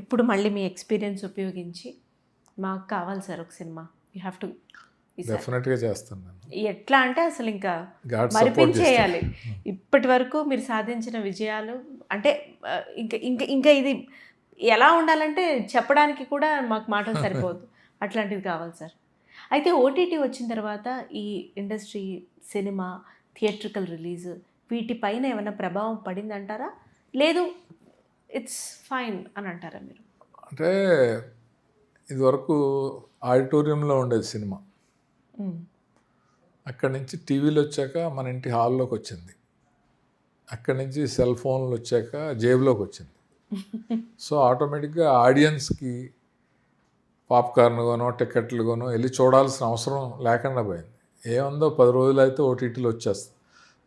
ఇప్పుడు మళ్ళీ మీ ఎక్స్పీరియన్స్ ఉపయోగించి మాకు కావాలి సార్ ఒక సినిమా, యూ హ్యావ్ టు. డెఫినెట్గా చేస్తాను నేను. ఎట్లా అంటే అసలు ఇంకా God support మరిపించేయాలి ఇప్పటి వరకు మీరు సాధించిన విజయాలు. అంటే ఇంకా ఇంకా ఇంకా ఇది ఎలా ఉండాలంటే చెప్పడానికి కూడా మాకు మాటలు సరిపోదు, అట్లాంటిది కావాలి సార్. అయితే ఓటీటీ వచ్చిన తర్వాత ఈ ఇండస్ట్రీ, సినిమా, థియేట్రికల్ రిలీజ్ వీటిపైన ఏమైనా ప్రభావం పడిందంటారా, లేదు ఇట్స్ ఫైన్ అని అంటారా మీరు? అంటే ఇదివరకు ఆడిటోరియంలో ఉండేది సినిమా, అక్కడి నుంచి టీవీలు వచ్చాక మన ఇంటి హాల్లోకి వచ్చింది, అక్కడి నుంచి సెల్ ఫోన్లు వచ్చాక జేబులోకి వచ్చింది. సో ఆటోమేటిక్గా ఆడియన్స్కి పాప్కార్న్ కొనో టికెట్లు కొనో వెళ్ళి చూడాల్సిన అవసరం లేకుండా పోయింది. ఏముందో 10 రోజులు అయితే ఓటీటీలో వచ్చేస్తుంది.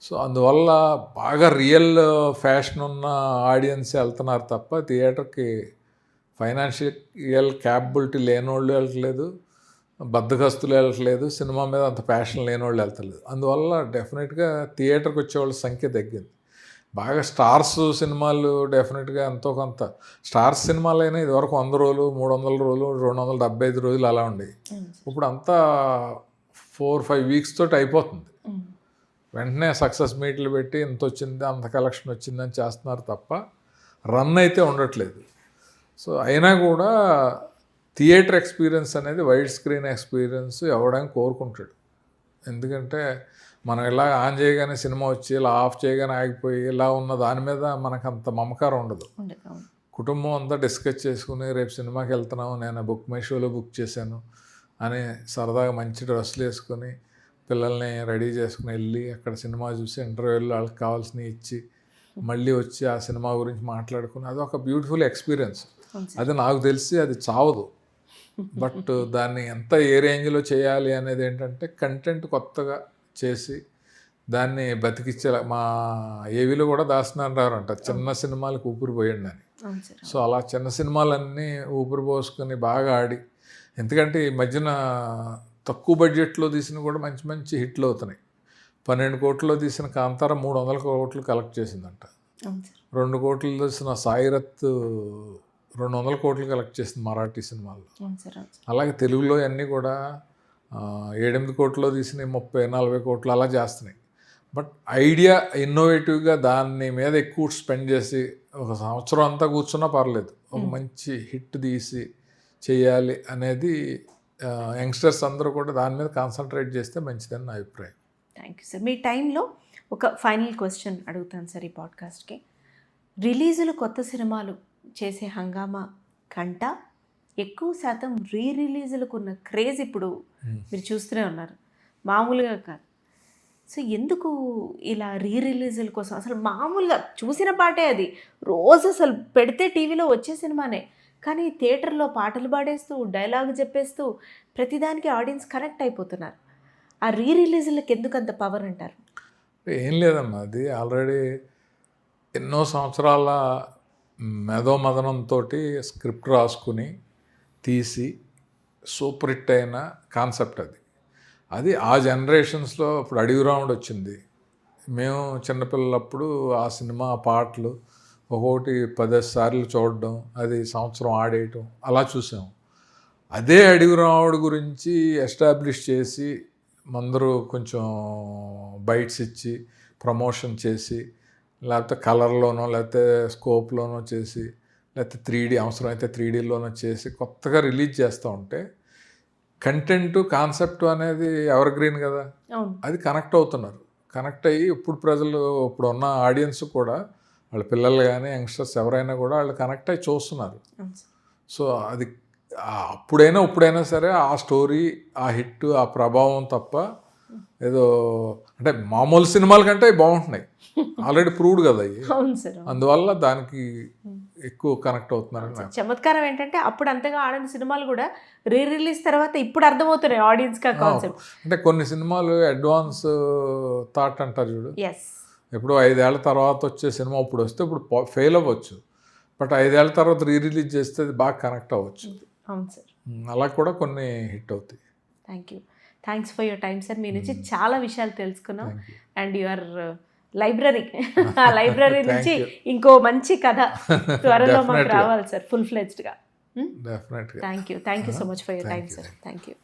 సో అందువల్ల బాగా రియల్ ఫ్యాషన్ ఉన్న ఆడియన్స్ వెళ్తున్నారు తప్ప థియేటర్కి ఫైనాన్షియల్ క్యాపబిలిటీ లేనోళ్ళు వెళ్ళట్లేదు, బద్దకస్తులు వెళ్ళట్లేదు, సినిమా మీద అంత ప్యాషన్ లేనోళ్ళు వెళ్తలేదు. అందువల్ల డెఫినెట్గా థియేటర్కి వచ్చేవాళ్ళ సంఖ్య తగ్గింది. బాగా స్టార్స్ సినిమాలు డెఫినెట్గా ఎంతో కొంత, స్టార్స్ సినిమాలు అయినా ఇదివరకు 100 రోజులు, 300 రోజులు, 275 రోజులు అలా ఉండేవి. ఇప్పుడు అంతా 4-5 వీక్స్ తోటి అయిపోతుంది. వెంటనే సక్సెస్ మీట్లు పెట్టి ఇంత వచ్చింది, అంత కలెక్షన్ వచ్చిందని చేస్తున్నారు తప్ప రన్ అయితే ఉండట్లేదు. సో అయినా కూడా థియేటర్ ఎక్స్పీరియన్స్ అనేది, వైడ్ స్క్రీన్ ఎక్స్పీరియన్స్ ఎవడానికి కోరుకుంటాడు. ఎందుకంటే మనం ఇలా ఆన్ చేయగానే సినిమా వచ్చి ఇలా ఆఫ్ చేయగానే ఆగిపోయి ఇలా ఉన్న దాని మీద మనకు అంత మమకారం ఉండదు. కుటుంబం అంతా డిస్కస్ చేసుకుని రేపు సినిమాకి వెళ్తున్నాము, నేను బుక్ మై షోలో బుక్ చేశాను అని సరదాగా మంచి డ్రెస్సులు వేసుకొని పిల్లల్ని రెడీ చేసుకుని వెళ్ళి అక్కడ సినిమా చూసి ఇంటర్వ్యూలో వాళ్ళకి కావాల్సినవి ఇచ్చి మళ్ళీ వచ్చి ఆ సినిమా గురించి మాట్లాడుకుని అదొక బ్యూటిఫుల్ ఎక్స్పీరియన్స్. అది నాకు తెలిసి అది చావదు. బట్ దాన్ని ఎంత ఏ రేంజ్లో చేయాలి అనేది ఏంటంటే కంటెంట్ కొత్తగా చేసి దాన్ని బతికిచ్చేలా. మా ఏవిలో కూడా దాస్తున్నారంట చిన్న సినిమాలకు ఊపిరి పోయండి అని. సో అలా చిన్న సినిమాలన్నీ ఊపిరి పోసుకొని బాగా ఆడి, ఎందుకంటే ఈ మధ్యన తక్కువ బడ్జెట్లో తీసిన కూడా మంచి మంచి హిట్లు అవుతున్నాయి. 12 కోట్లలో తీసిన కాంతార 300 కోట్లు కలెక్ట్ చేసిందంట. 2 కోట్లు తీసిన సాయిరత్ 200 కోట్లు కలెక్ట్ చేసింది మరాఠీ సినిమాల్లో. అలాగే తెలుగులో అన్నీ కూడా 7-8 కోట్లలో తీసిన 30-40 కోట్లు అలా చేస్తున్నాయి. బట్ ఐడియా ఇన్నోవేటివ్గా దాని మీద ఎక్కువ స్పెండ్ చేసి ఒక సంవత్సరం అంతా కూర్చున్నా పర్లేదు, ఒక మంచి హిట్ తీసి చేయాలి అనేది యంగ్స్టర్స్ అందరూ కూడా దాని మీద కాన్సన్ట్రేట్ చేస్తే మంచిదని నా అభిప్రాయం. Thank you sir. మీ టైంలో ఒక ఫైనల్ క్వశ్చన్ అడుగుతాను సార్ ఈ పాడ్కాస్ట్కి. రిలీజులు కొత్త సినిమాలు చేసే హంగామా కంట ఎక్కువ శాతం రిలీజులకు ఉన్న క్రేజ్ ఇప్పుడు మీరు చూస్తూనే ఉన్నారు, మామూలుగా కాదు. సో ఎందుకు ఇలా రిలీజుల కోసం? అసలు మామూలుగా చూసిన పాటే అది రోజు అసలు పెడితే టీవీలో వచ్చే సినిమానే, కానీ థియేటర్లో పాటలు పాడేస్తూ డైలాగ్ చెప్పేస్తూ ప్రతిదానికి ఆడియన్స్ కనెక్ట్ అయిపోతున్నారు. ఆ రిలీజులకు ఎందుకు అంత పవర్ అంటారు? ఏం లేదమ్మా, అది ఆల్రెడీ ఎన్నో సంవత్సరాల మేధోమదనంతో స్క్రిప్ట్ రాసుకుని తీసి సూపర్ హిట్ అయిన కాన్సెప్ట్ అది ఆ జనరేషన్స్లో. ఇప్పుడు అడవి రాముడు వచ్చింది, మేము చిన్నపిల్లలప్పుడు ఆ సినిమా పాటలు ఒక్కొక్కటి 10 సార్లు చూడడం, అది సంవత్సరం ఆడేయటం అలా చూసాం. అదే అడవి రాముడు గురించి ఎస్టాబ్లిష్ చేసి అందరూ కొంచెం బైట్స్ ఇచ్చి ప్రమోషన్ చేసి, లేకపోతే కలర్లోనో లేకపోతే స్కోప్లోనో చేసి, లేకపోతే 3D అవసరమైతే 3Dలోనో చేసి కొత్తగా రిలీజ్ చేస్తూ ఉంటే కంటెంట్ కాన్సెప్ట్ అనేది ఎవర్ గ్రీన్ కదా, అది కనెక్ట్ అవుతున్నారు. కనెక్ట్ అయ్యి ఇప్పుడు ప్రజలు, ఇప్పుడు ఉన్న ఆడియన్స్ కూడా, వాళ్ళ పిల్లలు కానీ యంగ్స్టర్స్ ఎవరైనా కూడా వాళ్ళు కనెక్ట్ అయ్యి చూస్తున్నారు. సో అది అప్పుడైనా ఇప్పుడైనా సరే ఆ స్టోరీ, ఆ హిట్, ఆ ప్రభావం తప్ప ఏదో అంటే మామూలు సినిమాల కంటే బాగుంటున్నాయి, ఆల్రెడీ ప్రూవ్డ్ కదా అవి. అందువల్ల దానికి ఎక్కువ కనెక్ట్ అవుతున్నారు. చమత్కారం ఏంటంటే అప్పుడు అంతగా ఆడని సినిమాలు కూడా రిలీజ్ తర్వాత ఇప్పుడు అర్థమవుతున్నాయి ఆడియన్స్ కా కాన్సెప్ట్. అంటే కొన్ని సినిమాలు అడ్వాన్స్ థాట్ అంటారు చూడు, ఇప్పుడు 5 ఏళ్ల తర్వాత వచ్చే సినిమా ఇప్పుడు వస్తే ఇప్పుడు ఫెయిల్ అవ్వచ్చు, బట్ 5 ఏళ్ల తర్వాత రిలీజ్ చేస్తే అది బాగా కనెక్ట్ అవ్వచ్చు. అవును సార్, అలా కూడా కొన్ని హిట్ అవుతాయి. Thanks for your time sir. మీ నుంచి చాలా విషయాలు తెలుసుకున్నాం. అండ్ యు ఆర్ లైబ్రరీ ఆ లైబ్రరీ నుంచి ఇంకో మంచి కథ త్వరలో మాకు రావాలి సార్, ఫుల్ ఫ్లెడ్జ్డ్గా. డెఫినెట్గా. Thank you so much for your time sir. Thank you.